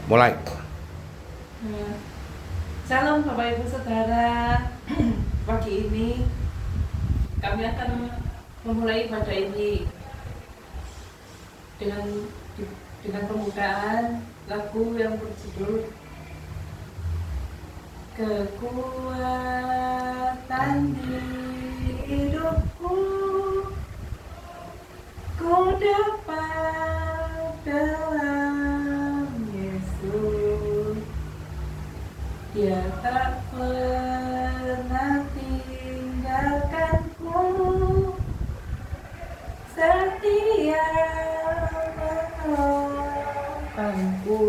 Mulai. Nah, Salam Bapak Ibu Saudara. Pagi ini kami akan memulai ibadah ini dengan pembukaan lagu yang berjudul Kekuatan di hidupku, ku dapat dalam Yesus. Dia tak pernah tinggalkanku, setia menolongku,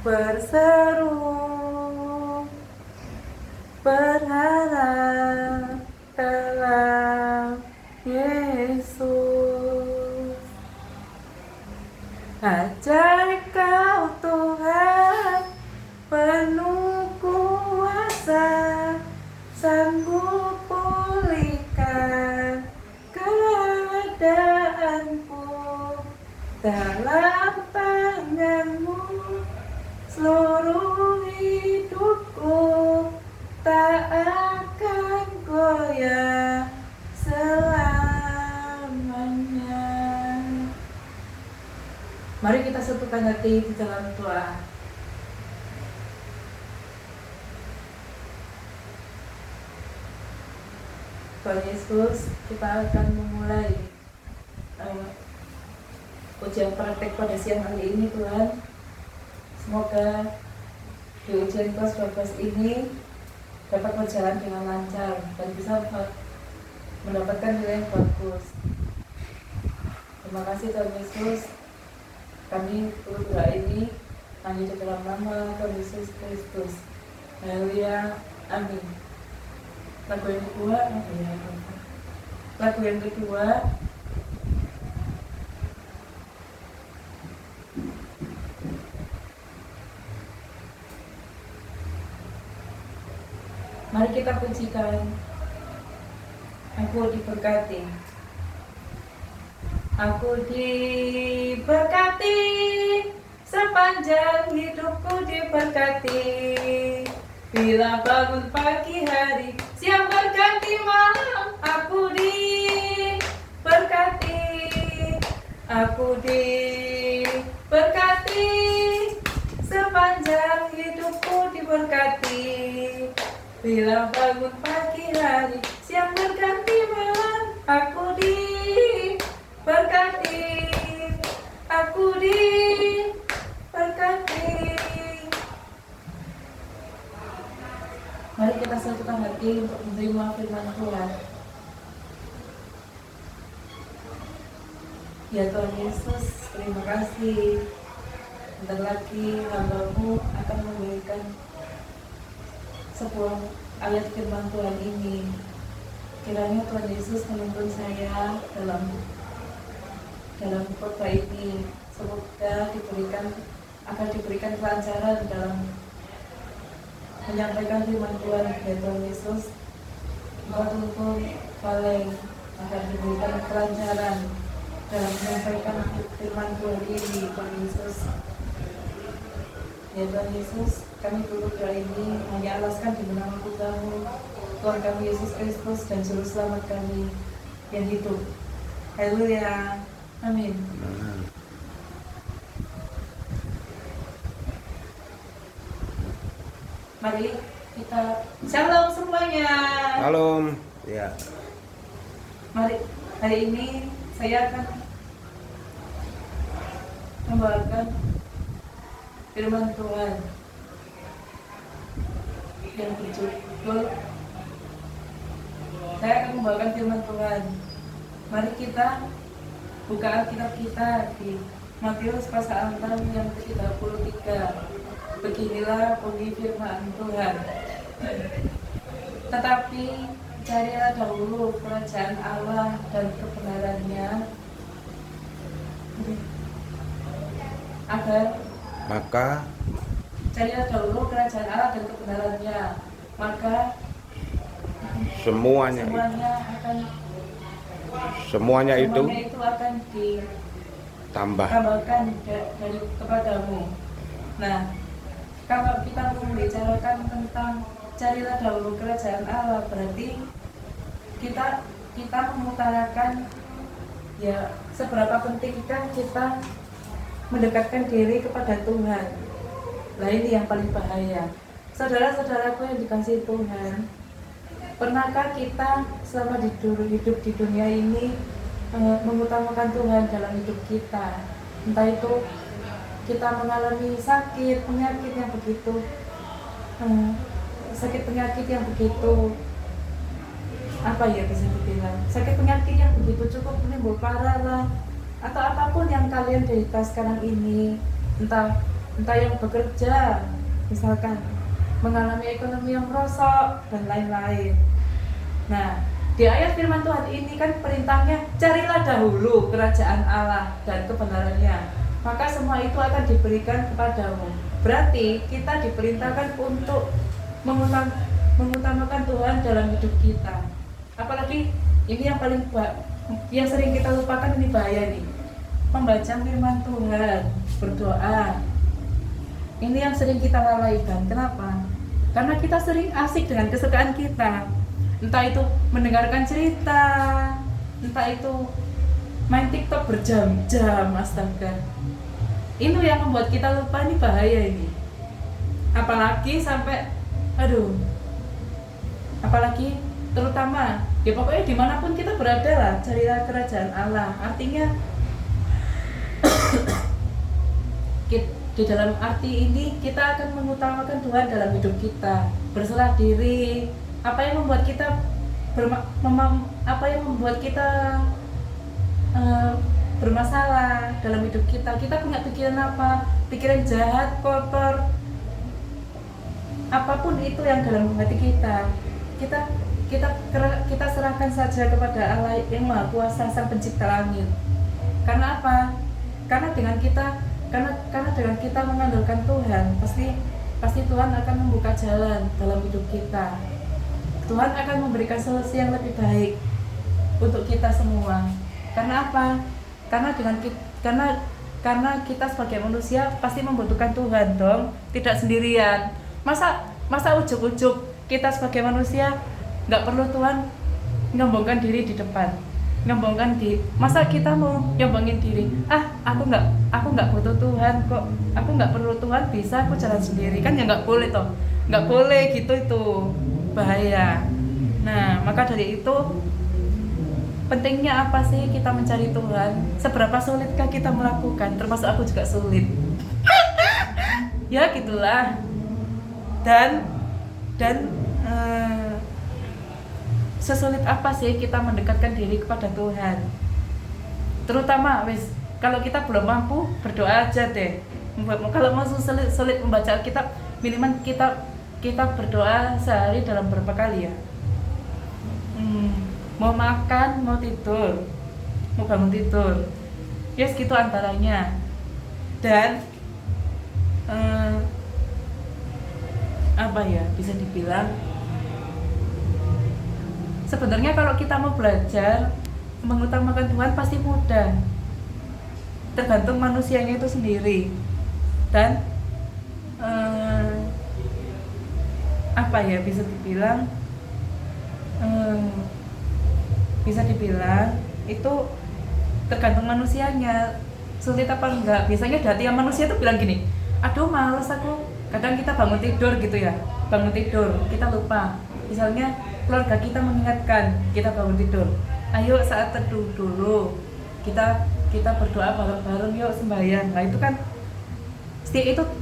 berseru berharap dalam Yesus. Ajaib Kau Tuhan, penuh kuasa, sanggup pulihkan keadaanku. Dalam tangan-Mu seluruh hidupku tak akan goyah selamanya. Mari kita satukan hati di dalam doa. Tuhan Yesus, kita akan memulai ujian praktek pada siang hari ini, Tuhan. Semoga di ujian kelas 12 ini dapat berjalan dengan lancar dan bisa mendapatkan nilai yang bagus. Terima kasih Tuhan Yesus. Kami berdoa ini hanya di dalam nama Tuhan Yesus Kristus. Haleluya. Amin. Lagu yang kedua, mari kita pujikan Aku Diberkati. Aku diberkati, sepanjang hidupku diberkati. Bila bangun pagi hari, siang berganti malam, aku diberkati. Aku diberkati, sepanjang hidupku diberkati. Bila bangun pagi hari, siang berganti malam, aku diberkati. Aku diberkati. Mari kita satukan hati untuk menerima firman Tuhan. Ya Tuhan Yesus, terima kasih. Bentar lagi hamba-Mu akan memberikan sebuah ayat firman Tuhan ini. Kiranya Tuhan Yesus menuntun saya dalam khotbah ini. Semoga akan diberikan kelancaran dalam menyampaikan firman Tuhan. Ya Tuhan Yesus, Engkau tuntun paling akan diberikan kelancaran dalam menyampaikan firman Tuhan ini, Tuhan Yesus. Ya Tuhan Yesus, kami berdoa ini hanya alaskan di nama putra-Mu, Tuhan kami Yesus Kristus dan Juru Selamat kami yang hidup. Haleluya. Amin. Mari kita shalom semuanya. Shalom. Ya. Mari hari ini saya akan membawakan firman Tuhan yang berjudul, saya akan membawakan firman Tuhan. Mari kita buka Alkitab kita di Matius pasal 6 yang ke-33. Beginilah bunyi firman Tuhan. Tetapi carilah dahulu kerajaan Allah dan kebenarannya, agar carilah dahulu kerajaan Allah dan kebenarannya, maka semuanya itu akan tambahkan dari kepadamu. Nah, kalau kita membicarakan tentang carilah dahulu kerajaan Allah, berarti kita mengutarakan ya seberapa pentingkah kita mendekatkan diri kepada Tuhan. Nah, ini yang paling bahaya. Saudara-saudaraku yang dikasihi Tuhan, pernahkah kita selama hidup di dunia ini mengutamakan Tuhan dalam hidup kita? Entah itu kita mengalami sakit, penyakit yang begitu apa ya bisa dibilang, sakit penyakit yang begitu cukup menimbul parah lah, atau apapun yang kalian derita sekarang ini, entah yang bekerja, misalkan mengalami ekonomi yang merosot dan lain-lain. Nah, di ayat firman Tuhan ini kan perintahnya, carilah dahulu kerajaan Allah dan kebenarannya, maka semua itu akan diberikan kepadamu. Berarti kita diperintahkan untuk mengutamakan Tuhan dalam hidup kita. Apalagi ini yang sering kita lupakan, ini bahaya nih, membaca firman Tuhan, berdoa. Ini yang sering kita lalaikan. Kenapa? Karena kita sering asik dengan kesukaan kita, entah itu mendengarkan cerita, entah itu main TikTok berjam-jam. Astaga, ini yang membuat kita lupa, ini bahaya ini. Apalagi terutama ya pokoknya dimanapun kita berada lah, carilah kerajaan Allah. Artinya di dalam arti ini kita akan mengutamakan Tuhan dalam hidup kita, berserah diri. Apa yang membuat kita bermasalah dalam hidup kita punya pikiran apa, pikiran jahat, kotor, apapun itu yang dalam hati kita serahkan saja kepada Allah yang Maha Kuasa, Sang Pencipta langit. Karena apa? Karena dengan kita mengandalkan Tuhan, pasti Tuhan akan membuka jalan dalam hidup kita. Tuhan akan memberikan solusi yang lebih baik untuk kita semua. Karena apa? Karena kita sebagai manusia pasti membutuhkan Tuhan dong, tidak sendirian. Masa ujuk-ujuk kita sebagai manusia nggak perlu Tuhan nyombongkan diri di depan, masa kita mau nyombongin diri, aku nggak butuh Tuhan kok, aku nggak perlu Tuhan, bisa aku jalan sendiri, kan ya nggak boleh toh, nggak boleh gitu, itu bahaya. Nah, maka dari itu pentingnya apa sih kita mencari Tuhan? Seberapa sulitkah kita melakukan? Termasuk aku juga sulit. Ya gitulah. Dan sesulit apa sih kita mendekatkan diri kepada Tuhan? Terutama kalau kita belum mampu, berdoa aja deh. Kalau mau sulit membaca Alkitab, minimal kita berdoa sehari dalam berapa kali ya? Mau makan, mau tidur, mau bangun tidur, ya segitu antaranya. Dan bisa dibilang sebenarnya kalau kita mau belajar mengutamakan Tuhan pasti mudah, tergantung manusianya itu sendiri. Dan bisa dibilang itu tergantung manusianya, sulit apa enggak. Biasanya di hati yang manusia itu bilang gini, aduh males aku. Kadang kita bangun tidur kita lupa, misalnya keluarga kita mengingatkan kita bangun tidur, ayo saat teduh dulu, kita berdoa bareng-bareng, yuk sembahyang. Nah itu kan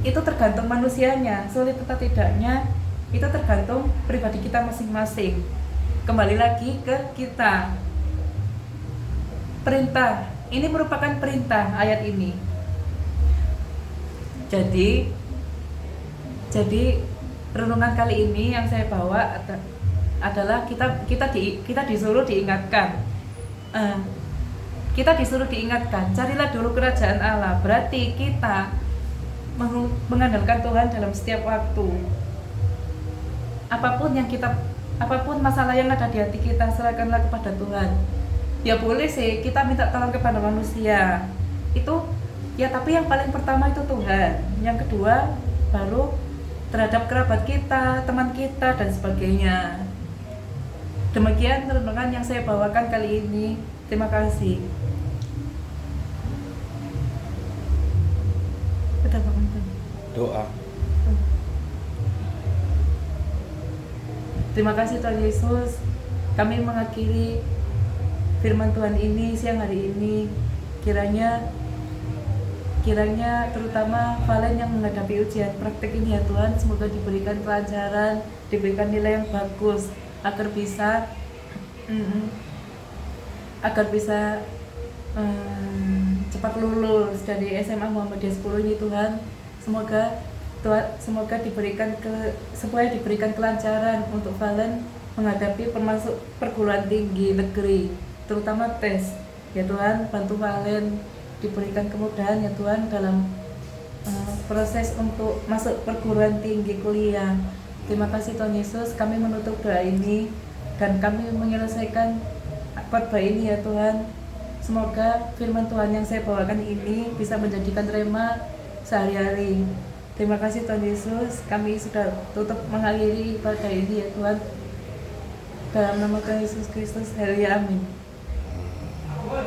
itu tergantung manusianya, sulit atau tidaknya itu tergantung pribadi kita masing-masing. Kembali lagi ke kita, perintah ini merupakan perintah ayat ini. Jadi renungan kali ini yang saya bawa adalah kita disuruh diingatkan. Kita disuruh diingatkan, carilah dulu kerajaan Allah. Berarti kita mengandalkan Tuhan dalam setiap waktu. Apapun masalah yang ada di hati kita, serahkanlah kepada Tuhan. Ya boleh sih kita minta tolong kepada manusia, itu ya, tapi yang paling pertama itu Tuhan, yang kedua baru terhadap kerabat kita, teman kita dan sebagainya. Demikian renungan yang saya bawakan kali ini. Terima kasih. Udah bangun. Doa. Terima kasih Tuhan Yesus. Kami mengakhiri firman Tuhan ini siang hari ini. Kiranya terutama Valen yang menghadapi ujian praktik ini ya Tuhan, semoga diberikan kelancaran, diberikan nilai yang bagus agar bisa cepat lulus dari SMA Muhammadiyah 10 ini Tuhan. Semoga diberikan kelancaran untuk Valen menghadapi perguruan tinggi negeri, terutama tes. Ya Tuhan, bantu Valen diberikan kemudahan ya Tuhan dalam proses untuk masuk perguruan tinggi kuliah. Terima kasih Tuhan Yesus, kami menutup doa ini dan kami menyelesaikan khotbah ini ya Tuhan. Semoga firman Tuhan yang saya bawakan ini bisa menjadikan rema sehari-hari. Terima kasih Tuhan Yesus, kami sudah tutup mengakhiri ibadah ini ya Tuhan. Dalam nama Tuhan Yesus Kristus, haleluya, amin.